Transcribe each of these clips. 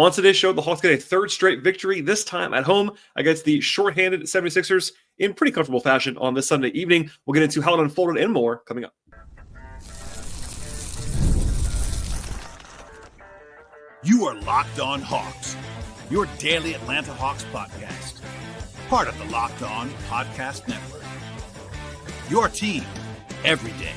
On today's show, the Hawks get a third straight victory, this time at home against the shorthanded 76ers in pretty comfortable fashion on this Sunday evening. We'll get into how it unfolded and more coming up. You are Locked On Hawks, your daily Atlanta Hawks podcast. Part of the Locked On Podcast Network. Your team every day.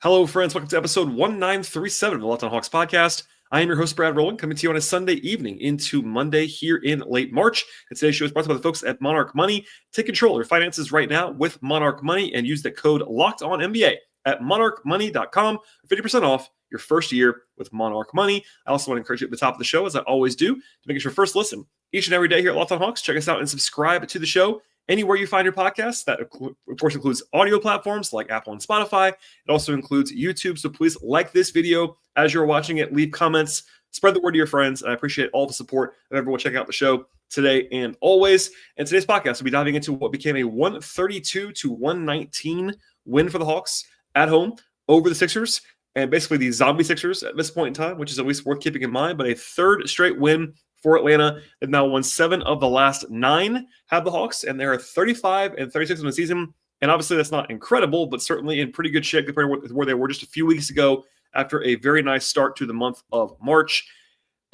Hello, friends. Welcome to episode 1937 of the Locked On Hawks podcast. I am your host, Rowland, coming to you on a Sunday evening into Monday here in late March. And today's show is brought to you by the folks at Monarch Money. Take control of your finances right now with Monarch Money and use the code LOCKEDONNBA at monarchmoney.com for 50% off your first year with Monarch Money. I also want to encourage you at the top of the show, as I always do, to make it your first listen each and every day here at Locked On Hawks. Check us out and subscribe to the show anywhere you find your podcasts. That, of course, includes audio platforms like Apple and Spotify. It also includes YouTube. So please like this video as you're watching it. Leave comments. Spread the word to your friends. And I appreciate all the support of everyone checking out the show today and always. And today's podcast will be diving into what became a 132-119 win for the Hawks at home over the Sixers. And basically the zombie Sixers at this point in time, which is at least worth keeping in mind. But a third straight win for Atlanta. They've now won 7 of the last 9, have the Hawks, and they're 35-36 in the season. And obviously that's not incredible, but certainly in pretty good shape compared with where they were just a few weeks ago after a very nice start to the month of March.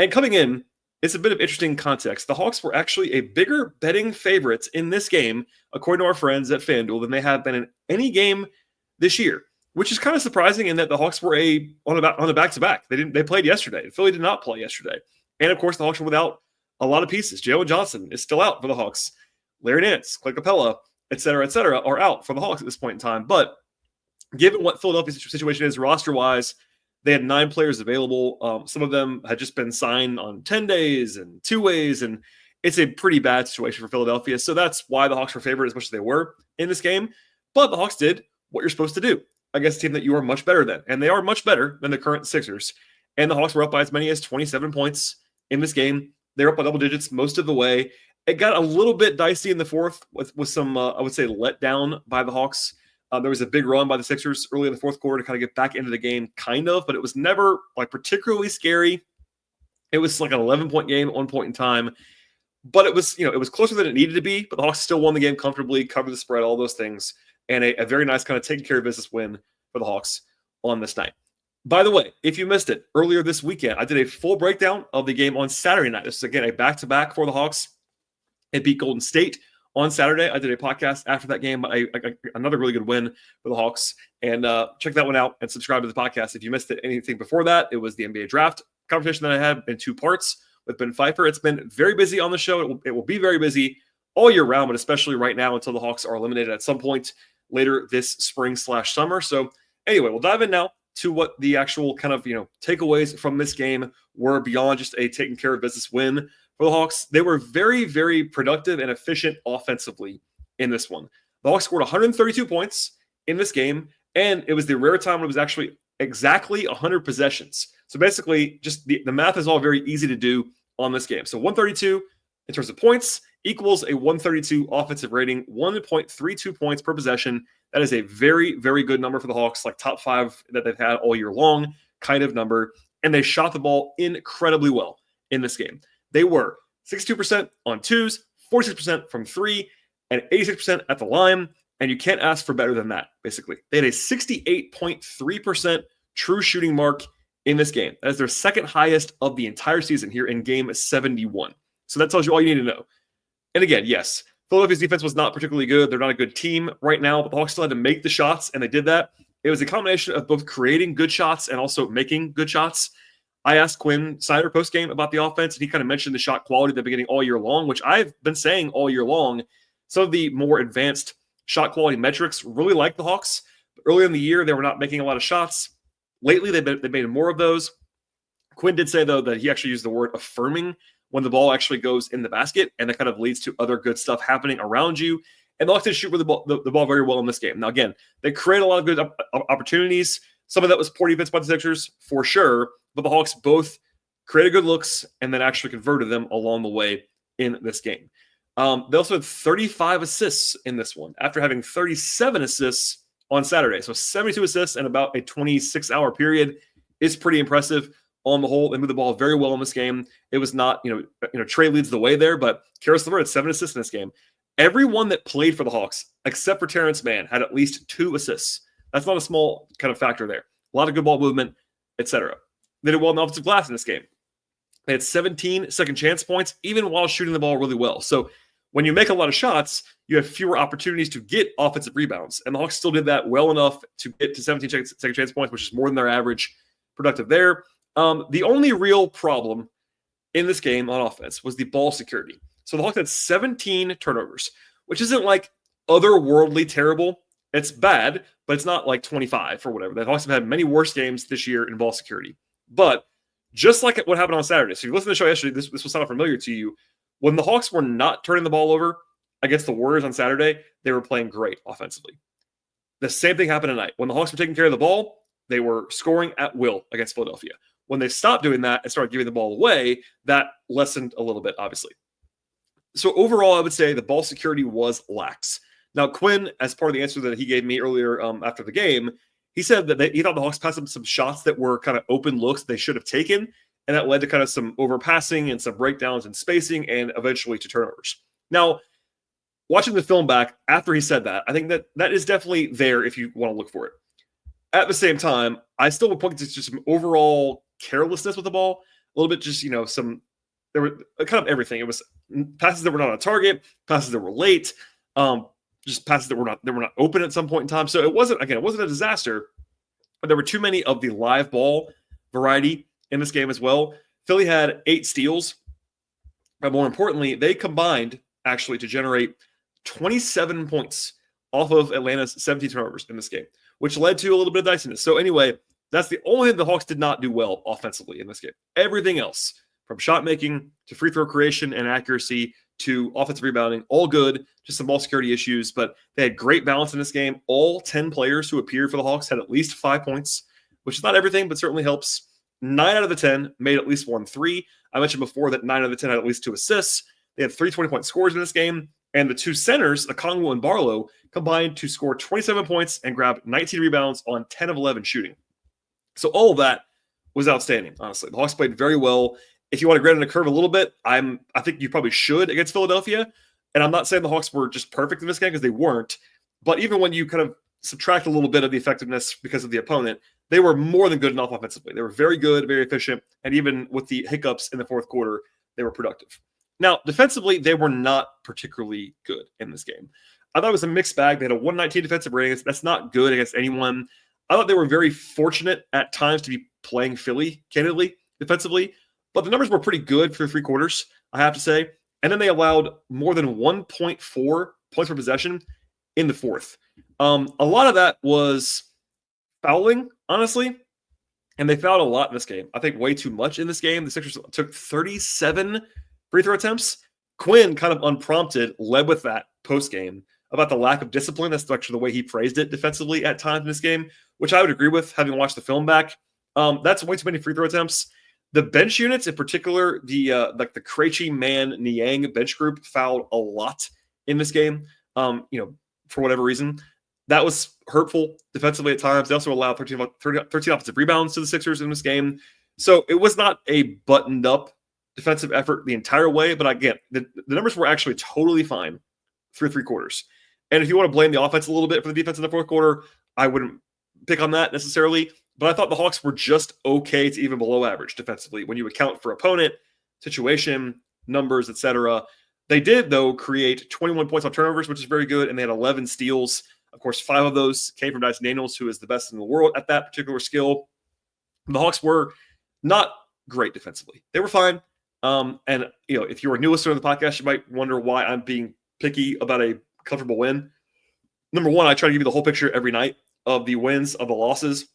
And coming in, it's a bit of interesting context. The Hawks were actually a bigger betting favorites in this game, according to our friends at FanDuel, than they have been in any game this year, which is kind of surprising in that the Hawks were on a back-to-back. They played yesterday. Philly did not play yesterday. And, of course, the Hawks were without a lot of pieces. Jalen Johnson is still out for the Hawks. Larry Nance, Clay Capella, et cetera, are out for the Hawks at this point in time. But given what Philadelphia's situation is roster-wise, they had 9 players available. Some of them had just been signed on 10 days and 2 ways, and it's a pretty bad situation for Philadelphia. So that's why the Hawks were favored as much as they were in this game. But the Hawks did what you're supposed to do against a team that you are much better than. And they are much better than the current Sixers. And the Hawks were up by as many as 27 points in this game. They were up by double digits most of the way. It got a little bit dicey in the fourth with some, I would say, let down by the Hawks. There was a big run by the Sixers early in the fourth quarter to kind of get back into the game, kind of, but it was never like particularly scary. It was like an 11-point game at one point in time, but it was closer than it needed to be. But the Hawks still won the game comfortably, covered the spread, all those things, and a very nice kind of taking care of business win for the Hawks on this night. By the way, if you missed it, earlier this weekend, I did a full breakdown of the game on Saturday night. This is, again, a back-to-back for the Hawks. It beat Golden State on Saturday. I did a podcast after that game, another really good win for the Hawks. And check that one out and subscribe to the podcast. If you missed anything before that, it was the NBA draft conversation that I had in 2 parts with Ben Pfeiffer. It's been very busy on the show. It will be very busy all year round, but especially right now until the Hawks are eliminated at some point later this spring/summer. So anyway, we'll dive in now to what the actual kind of, takeaways from this game were beyond just a taking care of business win for the Hawks. They were very, very productive and efficient offensively in this one. The Hawks scored 132 points in this game, and it was the rare time when it was actually exactly 100 possessions. So basically, just the math is all very easy to do on this game. So 132 in terms of points equals a 132 offensive rating, 1.32 points per possession. That is a very, very good number for the Hawks, like top 5 that they've had all year long kind of number. And they shot the ball incredibly well in this game. They were 62% on 2s, 46% from 3, and 86% at the line. And you can't ask for better than that, basically. They had a 68.3% true shooting mark in this game. That is their second highest of the entire season here in game 71. So that tells you all you need to know. And again, yes, Philadelphia's defense was not particularly good. They're not a good team right now, but the Hawks still had to make the shots, and they did that. It was a combination of both creating good shots and also making good shots. I asked Quinn Snyder post-game about the offense, and he kind of mentioned the shot quality they've been getting all year long, which I've been saying all year long. Some of the more advanced shot quality metrics really like the Hawks. But early in the year, they were not making a lot of shots. Lately, they've made more of those. Quinn did say, though, that he actually used the word affirming when the ball actually goes in the basket, and that kind of leads to other good stuff happening around you. And the Hawks did shoot the ball very well in this game. Now, again, they create a lot of good opportunities. Some of that was poor defense by the Sixers, for sure, but the Hawks both created good looks and then actually converted them along the way in this game. They also had 35 assists in this one after having 37 assists on Saturday. So 72 assists in about a 26-hour period is pretty impressive on the whole. They moved the ball very well in this game. It was not, Trae leads the way there, but Karis LeVert had 7 assists in this game. Everyone that played for the Hawks, except for Terrence Mann, had at least 2 assists. That's not a small kind of factor there. A lot of good ball movement, etc. They did well in the offensive glass in this game. They had 17 second chance points, even while shooting the ball really well. So when you make a lot of shots, you have fewer opportunities to get offensive rebounds. And the Hawks still did that well enough to get to 17 second chance points, which is more than their average productive there. The only real problem in this game on offense was the ball security. So the Hawks had 17 turnovers, which isn't like otherworldly terrible. It's bad, but it's not like 25 or whatever. The Hawks have had many worse games this year in ball security. But just like what happened on Saturday, so if you listened to the show yesterday, this will sound familiar to you. When the Hawks were not turning the ball over against the Warriors on Saturday, they were playing great offensively. The same thing happened tonight. When the Hawks were taking care of the ball, they were scoring at will against Philadelphia. When they stopped doing that and started giving the ball away, that lessened a little bit, obviously. So overall, I would say the ball security was lax. Now, Quinn, as part of the answer that he gave me earlier after the game, he said that he thought the Hawks passed up some shots that were kind of open looks they should have taken, and that led to kind of some overpassing and some breakdowns in spacing and eventually to turnovers. Now, watching the film back after he said that, I think that is definitely there if you want to look for it. At the same time, I still would point to just some overall carelessness with the ball, a little bit just, there were kind of everything. It was passes that were not on target, passes that were late, just passes that were not open at some point in time. So it wasn't a disaster, but there were too many of the live ball variety in this game as well. Philly had 8 steals, but more importantly, they combined actually to generate 27 points off of Atlanta's 17 turnovers in this game, which led to a little bit of diciness. So anyway, that's the only thing the Hawks did not do well offensively in this game. Everything else, from shot making to free throw creation and accuracy to offensive rebounding, all good, just some ball security issues, but they had great balance in this game. All 10 players who appeared for the Hawks had at least 5 points, which is not everything, but certainly helps. 9 out of the 10 made at least 1 3. I mentioned before that 9 out of the 10 had at least 2 assists. They had 3 20-point scores in this game, and the 2 centers, Okongwu and Barlow, combined to score 27 points and grab 19 rebounds on 10 of 11 shooting. So all of that was outstanding, honestly. The Hawks played very well. If you want to grade on the curve a little bit, I think you probably should against Philadelphia. And I'm not saying the Hawks were just perfect in this game because they weren't. But even when you kind of subtract a little bit of the effectiveness because of the opponent, they were more than good enough offensively. They were very good, very efficient. And even with the hiccups in the fourth quarter, they were productive. Now, defensively, they were not particularly good in this game. I thought it was a mixed bag. They had a 119 defensive rating. That's not good against anyone. I thought they were very fortunate at times to be playing Philly, candidly, defensively. But the numbers were pretty good for 3 quarters, I have to say. And then they allowed more than 1.4 points per possession in the fourth. A lot of that was fouling, honestly. And they fouled a lot in this game. I think way too much in this game. The Sixers took 37 free throw attempts. Quinn, kind of unprompted, led with that post-game about the lack of discipline. That's actually the way he phrased it defensively at times in this game, which I would agree with, having watched the film back. That's way too many free throw attempts. The bench units, in particular, the Krejci, Mann, Niang bench group fouled a lot in this game. For whatever reason, that was hurtful defensively at times. They also allowed 13 offensive rebounds to the Sixers in this game. So it was not a buttoned up defensive effort the entire way. But again, the numbers were actually totally fine through 3 quarters. And if you want to blame the offense a little bit for the defense in the fourth quarter, I wouldn't pick on that necessarily. But I thought the Hawks were just okay to even below average defensively when you account for opponent, situation, numbers, etc. They did, though, create 21 points on turnovers, which is very good, and they had 11 steals. Of course, 5 of those came from Dyson Daniels, who is the best in the world at that particular skill. The Hawks were not great defensively. They were fine. And if you're a new listener to the podcast, you might wonder why I'm being picky about a comfortable win. Number one, I try to give you the whole picture every night of the wins, of the losses.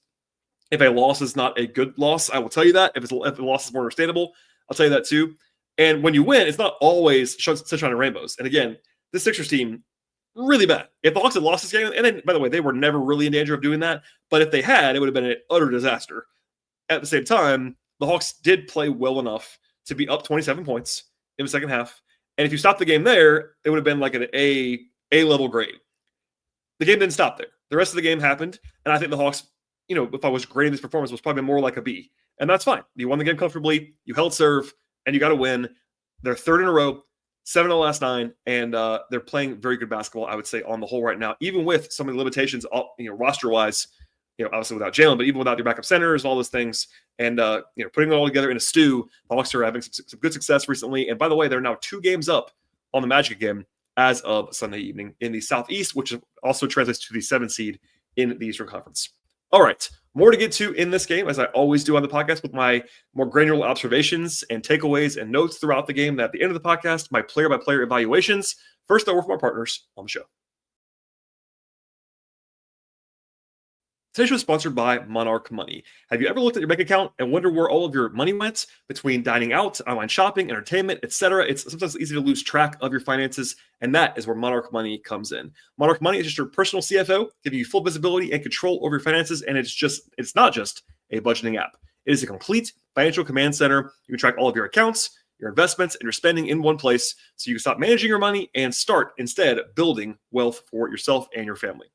If a loss is not a good loss, I will tell you that. If the loss is more understandable, I'll tell you that too. And when you win, it's not always sunshine and rainbows. And again, the Sixers team, really bad. If the Hawks had lost this game, and then, by the way, they were never really in danger of doing that. But if they had, it would have been an utter disaster. At the same time, the Hawks did play well enough to be up 27 points in the second half. And if you stopped the game there, it would have been like an A-level grade. The game didn't stop there. The rest of the game happened, and I think the Hawks, if I was grading this performance, was probably more like a B. And that's fine. You won the game comfortably. You held serve, and you got to win. They're third in a row, 7 of the last 9, and they're playing very good basketball, I would say, on the whole right now, even with some of the limitations, roster-wise, obviously without Jalen, but even without your backup centers, all those things, and putting it all together in a stew. The Hawks are having some good success recently. And by the way, they're now 2 games up on the Magic again as of Sunday evening in the Southeast, which also translates to the 7th seed in the Eastern Conference. All right, more to get to in this game, as I always do on the podcast, with my more granular observations and takeaways and notes throughout the game. And at the end of the podcast, my player-by-player evaluations. First, though, we're from our partners on the show. Today's show is sponsored by Monarch Money. Have you ever looked at your bank account and wondered where all of your money went between dining out, online shopping, entertainment, etc.? It's sometimes easy to lose track of your finances, and that is where Monarch Money comes in. Monarch Money is just your personal CFO, giving you full visibility and control over your finances, and it's not just a budgeting app. It is a complete financial command center. You can track all of your accounts, your investments, and your spending in one place, so you can stop managing your money and start instead building wealth for yourself and your family.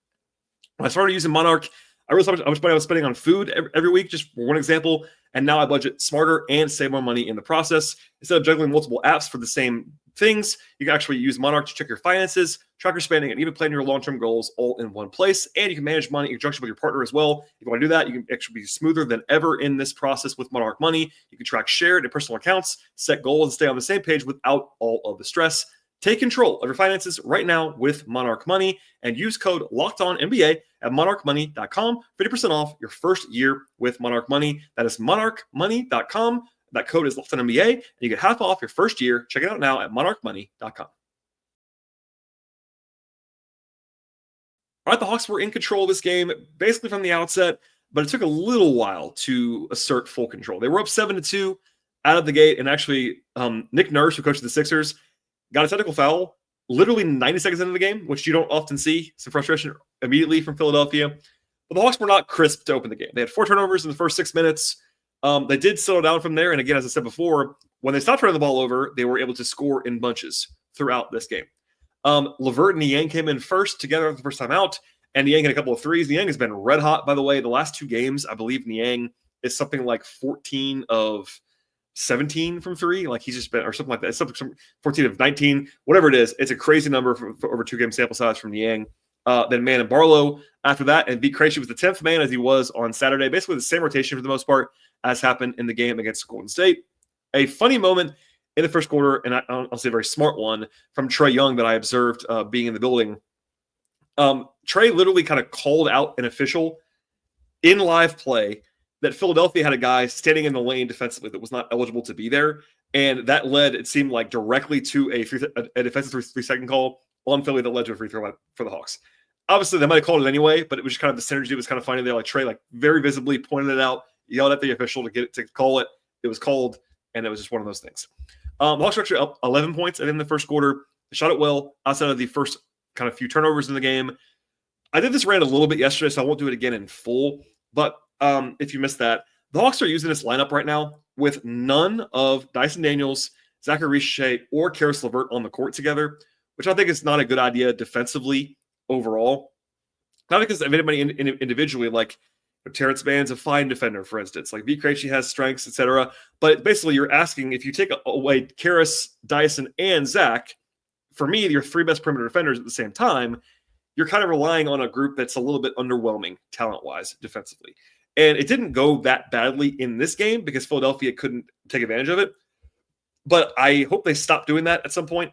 When I started using Monarch, I realized how much money I was spending on food every week, just for one example, and now I budget smarter and save more money in the process. Instead of juggling multiple apps for the same things, you can actually use Monarch to check your finances, track your spending, and even plan your long-term goals all in one place. And you can manage money in conjunction with your partner as well. If you want to do that, you can actually be smoother than ever in this process with Monarch Money. You can track shared and personal accounts, set goals, and stay on the same page without all of the stress. Take control of your finances right now with Monarch Money and use code LOCKEDONNBA at monarchmoney.com for 50% off your first year with Monarch Money. That is monarchmoney.com. That code is LOCKEDONNBA, and you get half off your first year. Check it out now at monarchmoney.com. All right, the Hawks were in control of this game basically from the outset, but it took a little while to assert full control. They were up 7-2 out of the gate, and actually Nick Nurse, who coaches the Sixers, got a technical foul literally 90 seconds into the game, which you don't often see. Some frustration immediately from Philadelphia. But the Hawks were not crisp to open the game. They had 4 turnovers in the first 6 minutes. They did settle down from there. And again, as I said before, when they stopped turning the ball over, they were able to score in bunches throughout this game. LeVert and Niang came in first together the first time out, and Niang had a couple of threes. Niang has been red hot, by the way. The last 2 games, I believe Niang is something like 14 of 17 from 3, like he's just been, or something like that. It's something 14 of 19, whatever it is. It's a crazy number for over 2-game sample size from Niang. Then Man and Barlow after that, and Krejci was the 10th man as he was on Saturday. Basically the same rotation for the most part as happened in the game against Golden State. A funny moment in the first quarter, and I'll say a very smart one from Trae Young that I observed being in the building. Trae literally kind of called out an official in live play that Philadelphia had a guy standing in the lane defensively that was not eligible to be there. And that led, it seemed like, directly to a defensive 3-second call on Philly that led to a free throw for the Hawks. Obviously, they might have called it anyway, but it was just kind of the synergy. It was kind of funny there. Like Trae, very visibly pointed it out, yelled at the official to get it to call it. It was called, and it was just one of those things. The Hawks were actually up 11 points in the first quarter. They shot it well outside of the first kind of few turnovers in the game. I did this rant a little bit yesterday, so I won't do it again in full. But if you missed that, the Hawks are using this lineup right now with none of Dyson Daniels, Zaccharie Risacher, or Karis LeVert on the court together, which I think is not a good idea defensively overall. Not because of anybody individually, like Terrence Mann's a fine defender, for instance. Like Krejci has strengths, etc. But basically, you're asking, if you take away Karis, Dyson, and Zach, for me, your 3 best perimeter defenders at the same time, you're kind of relying on a group that's a little bit underwhelming talent-wise defensively. And it didn't go that badly in this game because Philadelphia couldn't take advantage of it. But I hope they stop doing that at some point.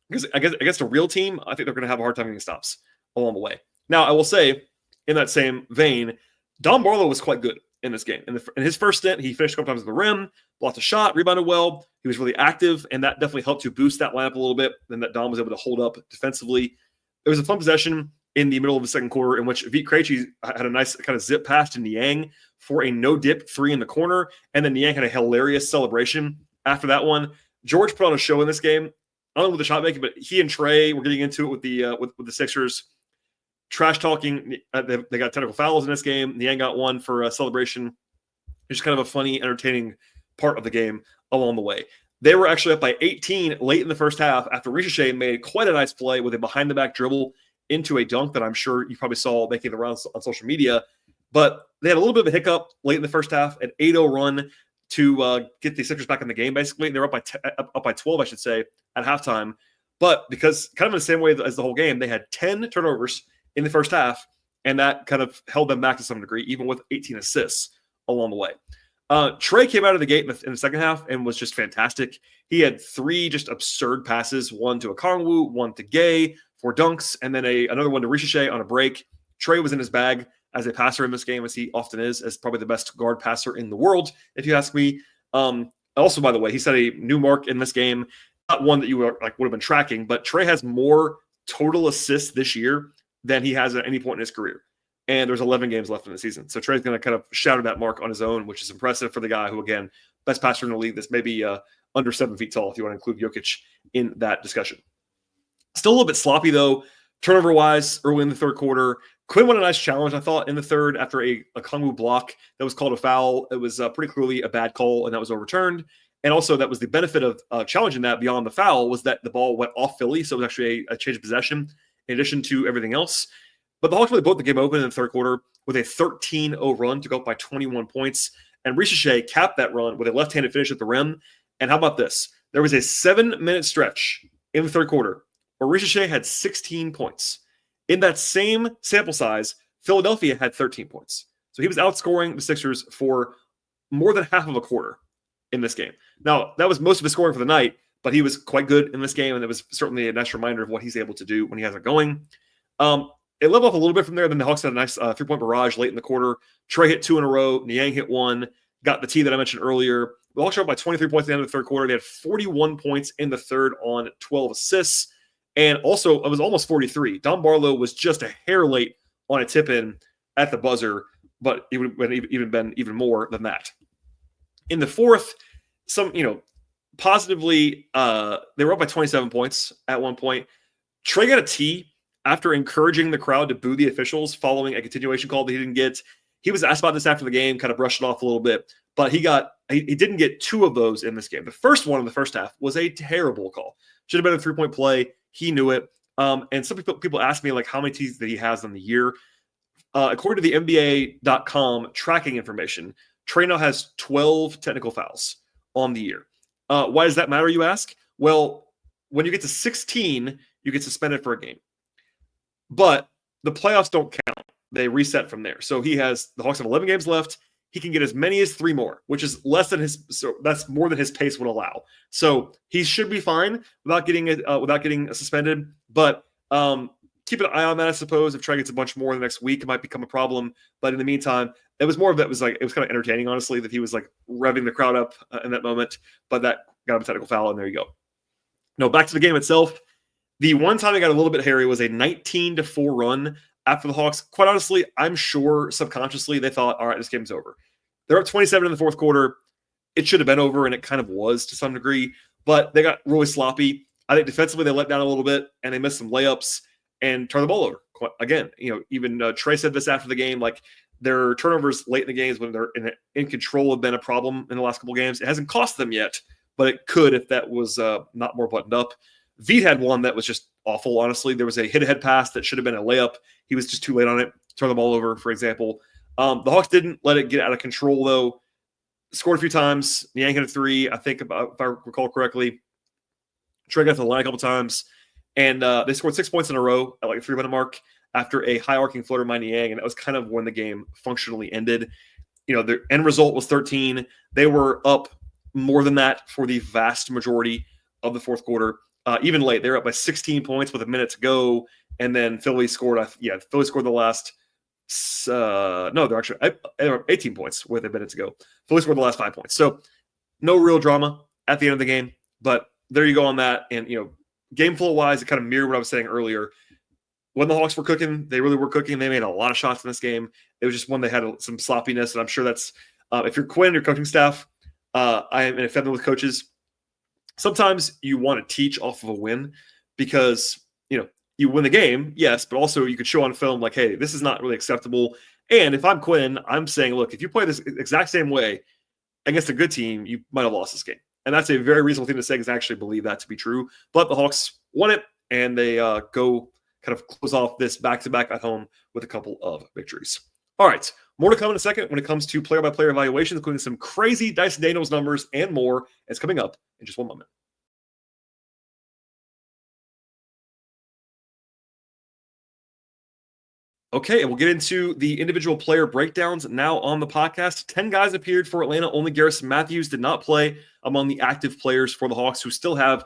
Because against a real team, I think they're going to have a hard time getting stops along the way. Now, I will say, in that same vein, Don Barlow was quite good in this game. In his first stint, he finished a couple times at the rim, blocked a shot, rebounded well. He was really active, and that definitely helped to boost that lineup a little bit. And that Don was able to hold up defensively. It was a fun possession in the middle of the second quarter in which Krejci had a nice kind of zip pass to Niang for a no-dip 3 in the corner, and then Niang had a hilarious celebration after that one. George put on a show in this game. I don't know with the shot making, but he and Trae were getting into it with the Sixers, trash talking. They got technical fouls in this game. Niang got one for a celebration. It's just kind of a funny, entertaining part of the game along the way. They were actually up by 18 late in the first half after Risacher made quite a nice play with a behind-the-back dribble into a dunk that I'm sure you probably saw making the rounds on social media. But they had a little bit of a hiccup late in the first half, an 8-0 run to get the Sixers back in the game, basically. They're up by 12, I should say, at halftime. But because kind of in the same way as the whole game, they had 10 turnovers in the first half, and that kind of held them back to some degree, even with 18 assists along the way. Trae came out of the gate in the second half and was just fantastic. He had 3 just absurd passes, one to Okongwu, one to Gay for dunks, and then another one to Risacher on a break. Trae was in his bag as a passer in this game, as he often is, as probably the best guard passer in the world, if you ask me. Also, by the way, he set a new mark in this game, not one that you would have been tracking, but Trae has more total assists this year than he has at any point in his career. And there's 11 games left in the season. So Trae's going to kind of shatter that mark on his own, which is impressive for the guy who, again, best passer in the league that's maybe under 7 feet tall, if you want to include Jokic in that discussion. Still a little bit sloppy, though, turnover-wise, early in the third quarter. Quinn won a nice challenge, I thought, in the third after a Kongwu block that was called a foul. It was pretty clearly a bad call, and that was overturned. And also, that was the benefit of challenging that beyond the foul, was that the ball went off Philly, so it was actually a change of possession in addition to everything else. But the Hawks really blew the game open in the third quarter with a 13-0 run to go up by 21 points. And Risacher capped that run with a left-handed finish at the rim. And how about this? There was a 7-minute stretch in the third quarter where Risacher had 16 points. In that same sample size, Philadelphia had 13 points. So he was outscoring the Sixers for more than half of a quarter in this game. Now, that was most of his scoring for the night, but he was quite good in this game, and it was certainly a nice reminder of what he's able to do when he has it going. It leveled off a little bit from there. Then the Hawks had a nice 3-point barrage late in the quarter. Trae hit 2 in a row. Niang hit 1. Got the T that I mentioned earlier. The Hawks shot up by 23 points at the end of the third quarter. They had 41 points in the third on 12 assists. And also, it was almost 43. Don Barlow was just a hair late on a tip-in at the buzzer, but it would have been even more than that. In the fourth, positively, they were up by 27 points at one point. Trae got a T after encouraging the crowd to boo the officials following a continuation call that he didn't get. He was asked about this after the game, kind of brushed it off a little bit, but he didn't get 2 of those in this game. The first one in the first half was a terrible call. Should have been a 3-point play. He knew it. And some people ask me how many T's that he has on the year. According to the NBA.com tracking information, Trae now has 12 technical fouls on the year. Why does that matter, you ask? Well, when you get to 16, you get suspended for a game. But the playoffs don't count. They reset from there. So the Hawks have 11 games left. He can get as many as 3 more, which is less than that's more than his pace would allow. So he should be fine without getting suspended. But keep an eye on that, I suppose. If Trae gets a bunch more in the next week, it might become a problem. But in the meantime, it was kind of entertaining, honestly, that he was revving the crowd up in that moment. But that got him a technical foul, and there you go. No, back to the game itself. The one time it got a little bit hairy was a 19-4 run after the Hawks. Quite honestly, I'm sure subconsciously they thought, all right, this game's over. They're up 27 in the fourth quarter. It should have been over, and it kind of was to some degree, but they got really sloppy. I think defensively they let down a little bit, and they missed some layups and turned the ball over. Again, even Trae said this after the game, their turnovers late in the games when they're in control have been a problem in the last couple of games. It hasn't cost them yet, but it could if that was not more buttoned up. Veet had one that was just awful, honestly. There was a hit-ahead pass that should have been a layup. He was just too late on it. Turn the ball over, for example. The Hawks didn't let it get out of control, though. Scored a few times. Niang hit a 3, I think, if I recall correctly. Trae got to the line a couple times. And they scored 6 points in a row at the 3-minute mark after a high-arcing floater by Niang, and that was kind of when the game functionally ended. The end result was 13. They were up more than that for the vast majority of the fourth quarter. Even late, they were up by 16 points with a minute to go, and then Philly scored. Philly scored the last. They're actually 18 points with a minute to go. Philly scored the last 5 points, so no real drama at the end of the game. But there you go on that, and game flow wise, it kind of mirrored what I was saying earlier. When the Hawks were cooking, they really were cooking. They made a lot of shots in this game. It was just one they had some sloppiness, and I'm sure that's if you're Quinn, your coaching staff. I am in a family with coaches. Sometimes you want to teach off of a win because, you win the game, yes, but also you could show on film hey, this is not really acceptable. And if I'm Quinn, I'm saying, look, if you play this exact same way against a good team, you might have lost this game. And that's a very reasonable thing to say because I actually believe that to be true. But the Hawks won it, and they go kind of close off this back-to-back at home with a couple of victories. All right, more to come in a second when it comes to player-by-player evaluations, including some crazy Dyson Daniels numbers and more. It's coming up in just one moment. Okay, and we'll get into the individual player breakdowns now on the podcast. 10 guys appeared for Atlanta. Only Garrison Matthews did not play among the active players for the Hawks, who still have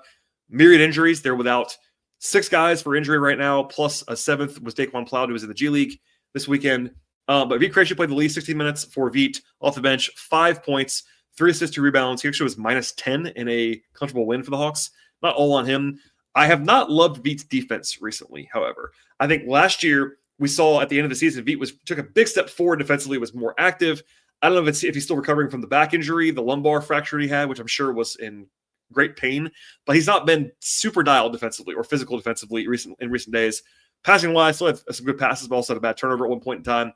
myriad injuries. They're without 6 guys for injury right now, plus a 7th was Daquan Plowd, who was in the G League this weekend. But Vit Krejci played the least, 16 minutes for Vit off the bench, 5 points, 3 assists, 2 rebounds. He actually was minus 10 in a comfortable win for the Hawks. Not all on him. I have not loved Vit's defense recently, however. I think last year we saw at the end of the season, Vit took a big step forward defensively, was more active. I don't know if he's still recovering from the back injury, the lumbar fracture he had, which I'm sure was in great pain, but he's not been super dialed defensively or physical defensively in recent days. Passing-wise, still had some good passes, but also had a bad turnover at one point in time.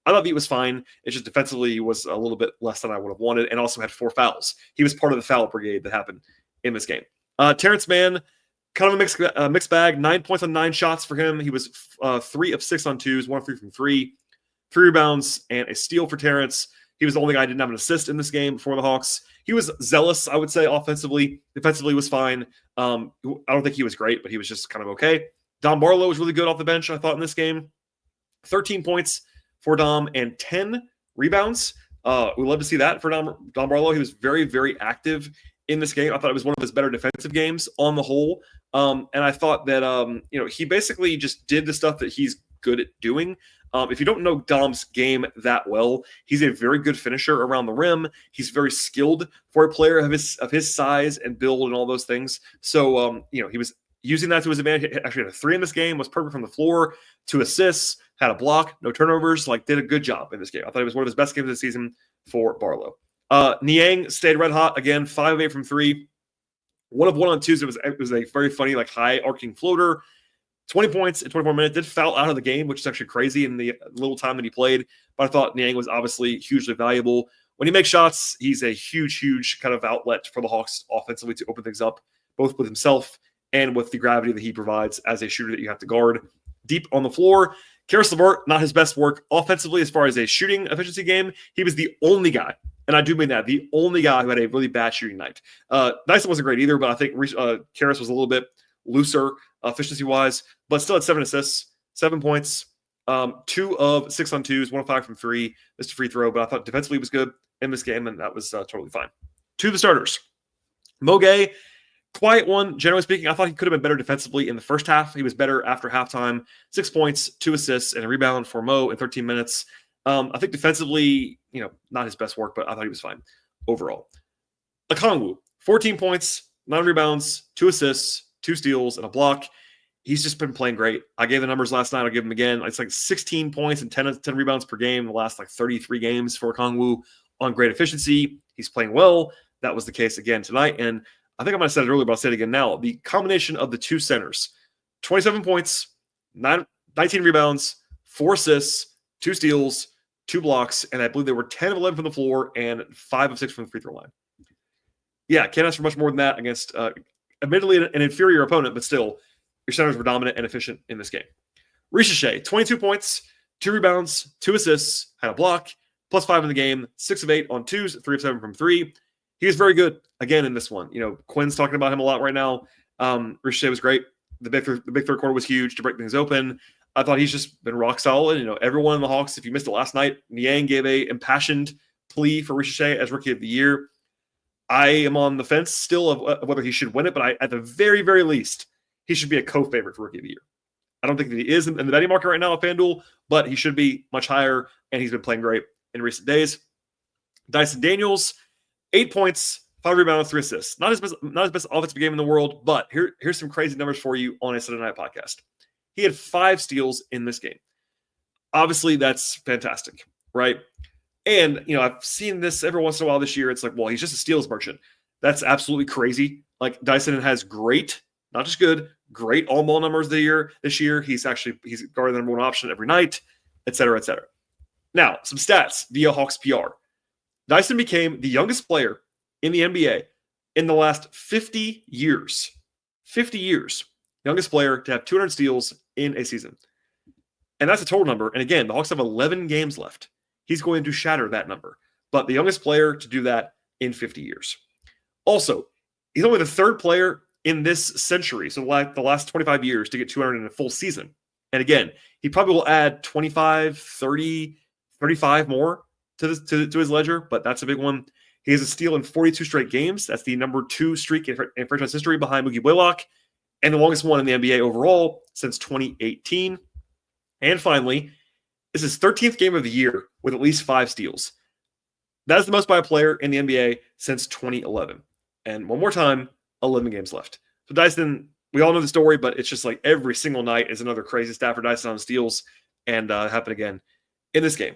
I thought Vit was fine. It's just defensively he was a little bit less than I would have wanted, and also had 4 fouls. He was part of the foul brigade that happened in this game. Terrence Mann, kind of a mixed bag. 9 points on 9 shots for him. He was 3 of 6 on 2s, 1 of 3 from 3. 3 rebounds and a steal for Terrence. He was the only guy who didn't have an assist in this game for the Hawks. He was zealous, I would say, offensively. Defensively was fine. I don't think he was great, but he was just kind of okay. Dom Barlow was really good off the bench, I thought, in this game. 13 points for Dom and 10 rebounds. We love to see that for Dom Barlow. He was very, very active in this game. I thought it was one of his better defensive games on the whole. And I thought that, he basically just did the stuff that he's good at doing. If you don't know Dom's game that well, he's a very good finisher around the rim. He's very skilled for a player of his size and build and all those things. So, he was using that to his advantage. He actually had a 3 in this game, was perfect from the floor, 2 assists, had a block, no turnovers, did a good job in this game. I thought it was one of his best games of the season for Barlow. Niang stayed red hot again, 5 of 8 from 3. 1 of 1 on 2s. It was a very funny, high arcing floater. 20 points in 24 minutes. Did foul out of the game, which is actually crazy in the little time that he played. But I thought Niang was obviously hugely valuable. When he makes shots, he's a huge, huge kind of outlet for the Hawks offensively to open things up, both with himself and with the gravity that he provides as a shooter that you have to guard. Deep on the floor. Karis LeVert, not his best work offensively as far as a shooting efficiency game. He was the only guy, and I do mean that, the only guy who had a really bad shooting night. Dyson wasn't great either, but I think Karis was a little bit looser efficiency-wise, but still had 7 assists, 7 points, 2 of 6 on 2s, 1 of 5 from 3, missed a free throw, but I thought defensively was good in this game, and that was totally fine. To the starters. Mo Gay, quiet one, generally speaking. I thought he could have been better defensively in the first half. He was better after halftime. 6 points, 2 assists, and a rebound for Mo in 13 minutes. I think defensively, not his best work, but I thought he was fine overall. Okongwu, 14 points, 9 rebounds, 2 assists, 2 steals, and a block. He's just been playing great. I gave the numbers last night. I'll give them again. It's 16 points and 10 rebounds per game in the last 33 games for Okongwu on great efficiency. He's playing well. That was the case again tonight. And I think I might have said it earlier, but I'll say it again now. The combination of the 2 centers, 27 points, 19 rebounds, 4 assists, 2 steals, 2 blocks, and I believe they were 10 of 11 from the floor and 5 of 6 from the free throw line. Yeah, can't ask for much more than that against admittedly an inferior opponent, but still, your centers were dominant and efficient in this game. Risacher, 22 points, 2 rebounds, 2 assists, had a block, plus 5 in the game, 6 of 8 on 2s, 3 of 7 from 3. He was very good again in this one. Quinn's talking about him a lot right now. Risacher was great. The big third quarter was huge to break things open. I thought he's just been rock solid. Everyone in the Hawks, if you missed it last night, Niang gave a impassioned plea for Risacher as Rookie of the Year. I am on the fence still of whether he should win it, but at the very, very least, he should be a co-favorite for Rookie of the Year. I don't think that he is in the betting market right now at FanDuel, but he should be much higher, and he's been playing great in recent days. Dyson Daniels, 8 points, 5 rebounds, 3 assists. Not his best offensive game in the world, but here's some crazy numbers for you on a Sunday night podcast. He had 5 steals in this game. Obviously, that's fantastic, right? And, I've seen this every once in a while this year. It's he's just a steals merchant. That's absolutely crazy. Dyson has great, not just good, great all-ball numbers this year. He's guarded the number 1 option every night, et cetera, et cetera. Now, some stats via Hawks PR. Dyson became the youngest player in the NBA in the last 50 years. 50 years. Youngest player to have 200 steals in a season. And that's a total number. And again, the Hawks have 11 games left. He's going to shatter that number. But the youngest player to do that in 50 years. Also, he's only the third player in this century, so like the last 25 years, to get 200 in a full season. And again, he probably will add 25, 30, 35 more to his ledger, but that's a big one. He has a steal in 42 straight games. That's the number 2 streak in franchise history behind Mookie Blaylock, and the longest one in the NBA overall since 2018. And finally, this is his 13th game of the year with at least 5 steals. That is the most by a player in the NBA since 2011. And one more time, 11 games left. So Dyson, we all know the story, but it's just like every single night is another crazy stat for Dyson on steals, and happened again in this game.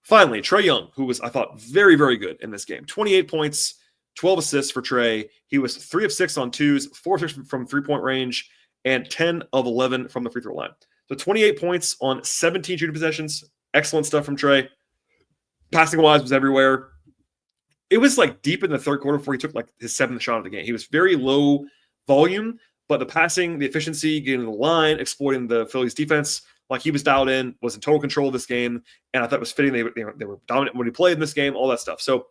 Finally, Trae Young, who was, I thought, very, very good in this game. 28 points, 12 assists for Trae. He was 3 of 6 on twos, 4 of 6 from three-point range, and 10 of 11 from the free throw line. So 28 points on 17 shooting possessions. Excellent stuff from Trae. Passing-wise was everywhere. It was like deep in the third quarter before he took like his 7th shot of the game. He was very low volume, but the passing, the efficiency, getting to the line, exploiting the Phillies defense, like he was dialed in, was in total control of this game, and I thought it was fitting. They were dominant when he played in this game, all that stuff. So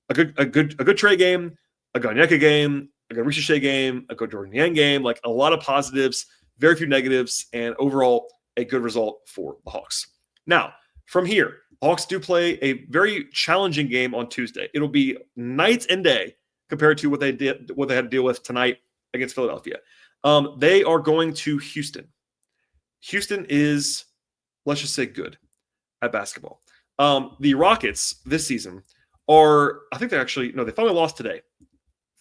a good Trae game, a good Onyeka game, a good Risacher game, a good Jordan Yang game, like a lot of positives, very few negatives, and overall a good result for the Hawks. Now, from here, Hawks do play a very challenging game on Tuesday. It'll be night and day compared to what they had to deal with tonight against Philadelphia. They are going to Houston. Houston is, let's just say, good at basketball. The Rockets this season are, I think they finally lost today.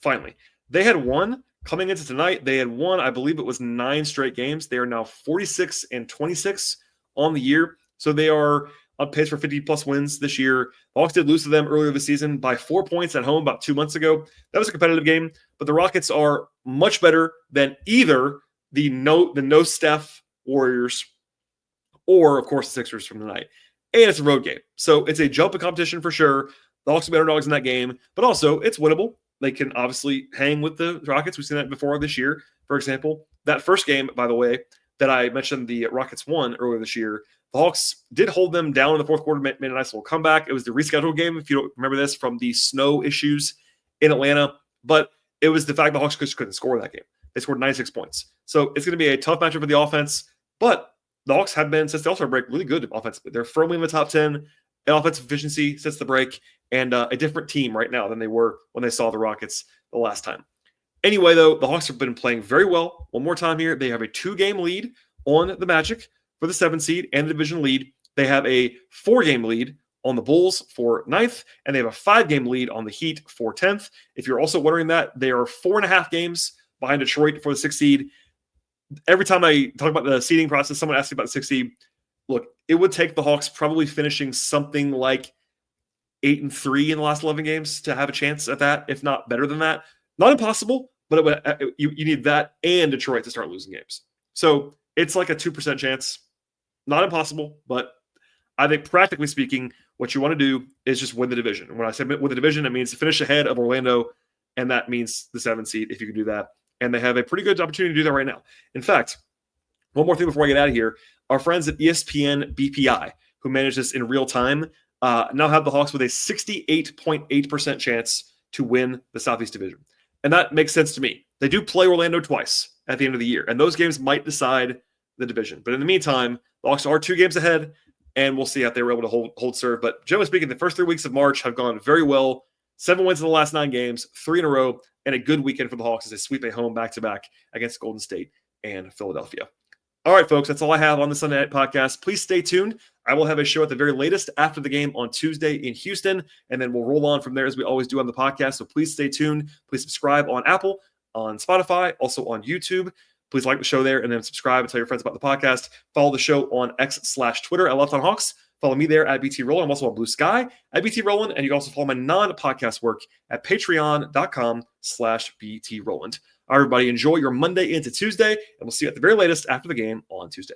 Finally. They had won coming into tonight. They had won, I believe it was 9 straight games. They are now 46-26 on the year. So they are on pace for 50-plus wins this year. The Hawks did lose to them earlier this season by 4 points at home about 2 months ago. That was a competitive game, but the Rockets are much better than either the no Steph Warriors or, of course, the Sixers from tonight. And it's a road game. So it's a jump in competition for sure. The Hawks are better dogs in that game, but also it's winnable. They can obviously hang with the Rockets. We've seen that before this year. For example, that first game, by the way, that I mentioned the Rockets won earlier this year, the Hawks did hold them down in the fourth quarter, made a nice little comeback. It was the rescheduled game, if you don't remember this, from the snow issues in Atlanta. But it was the fact the Hawks just couldn't score that game. They scored 96 points. So it's going to be a tough matchup for the offense. But the Hawks have been, since the All-Star break, really good offensively. They're firmly in the top 10 in offensive efficiency since the break, and a different team right now than they were when they saw the Rockets the last time. Anyway, though, the Hawks have been playing very well. One more time here, they have a 2-game lead on the Magic for the 7th seed and the division lead. They have a 4-game lead on the Bulls for 9th, and they have a 5-game lead on the Heat for 10th. If you're also wondering that, they are 4.5 games behind Detroit for the 6th seed. Every time I talk about the seeding process, someone asks me about the 6th seed. Look, it would take the Hawks probably finishing something like 8-3 in the last 11 games to have a chance at that, if not better than that. Not impossible, but you need that and Detroit to start losing games. So it's like a 2% chance. Not impossible, but I think practically speaking, what you want to do is just win the division. And when I say win the division, it means to finish ahead of Orlando, and that means the 7th seed if you can do that. And they have a pretty good opportunity to do that right now. In fact, one more thing before I get out of here. Our friends at ESPN BPI, who manage this in real time, now have the Hawks with a 68.8% chance to win the Southeast Division. And that makes sense to me. They do play Orlando twice at the end of the year, and those games might decide the division. But in the meantime, the Hawks are 2 games ahead, and we'll see if they were able to hold serve. But generally speaking, the first 3 weeks of March have gone very well. 7 wins in the last 9 games, 3 in a row, and a good weekend for the Hawks as they sweep a home back-to-back against Golden State and Philadelphia. All right, folks, that's all I have on the Sunday Night Podcast. Please stay tuned. I will have a show at the very latest after the game on Tuesday in Houston, and then we'll roll on from there as we always do on the podcast. So please stay tuned. Please subscribe on Apple, on Spotify, also on YouTube. Please like the show there and then subscribe and tell your friends about the podcast. Follow the show on X/Twitter at Locked On Hawks. Follow me there at BT Rowland. I'm also on Blue Sky at BT Rowland, and you can also follow my non-podcast work at patreon.com/BT Rowland. All right, everybody, enjoy your Monday into Tuesday, and we'll see you at the very latest after the game on Tuesday.